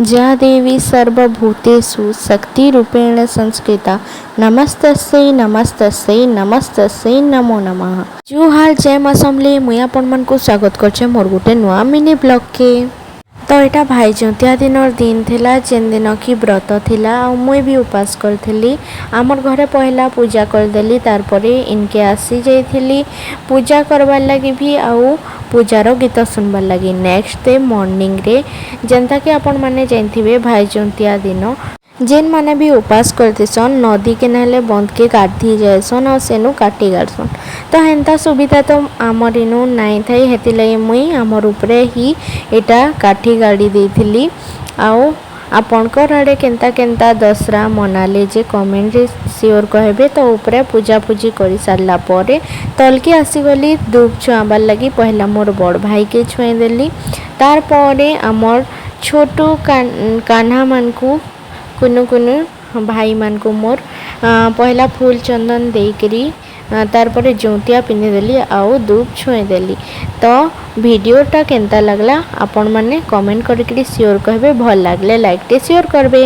जा देवी सर्वभूतेषु शक्तिरूपेण संस्कृता नमस्तस्यै नमस्तस्यै नमस्तस्यै नमो नमः। जो हाल जय माँ समले मुई आपण मन को स्वागत करछे मोर गुटे नुआ मिनी ब्लॉग के। तो यहाँ भाई जंतिया दिन थिला जेन दिन की व्रत थिला आ मुई भी उपास करथिली। आमर घरे पहला पूजा करदेली तार परे इनके आसी जाइथिली पूजा करबार लगी भी आउ पूजार गीत सुनबार लगी। नेक्स्ट डे मॉर्निंग रे जेनता कि आपण माने जानथिबे भाई जंतिया दिन जेन माने भी उपास करतेसन नदी के नहले बंद के गाधी जाएसन और सेनु काटी गाड़सन। तो हेन्ता सुविधा तो आमर इनु नाई थाई हेति लगे मुई आमर उपरे ही एटा काठी गाड़ी देथिली। आउ आपणकर आड़े केन्ता केन्ता दसरा मनाले जे कमेंट रे सियोर कहबे। तो उपरे पूजा पूजी कर सारला परे तलके आसीगली धूप छुआबार लगी पहला मोर बड़ भाई के छुए देली तार परे आमर छोटू कान्हा मान को कुनु कुनु भाई मान को मोर पहला फूल चंदन देकरी तार परे जोतिया पिंधि देली आउ धूप छुए देली। तो वीडियोटा केनता लगला आपण माने कमेंट करके सियोर कहबे। भल लागले लाइक टे सियोर करबे।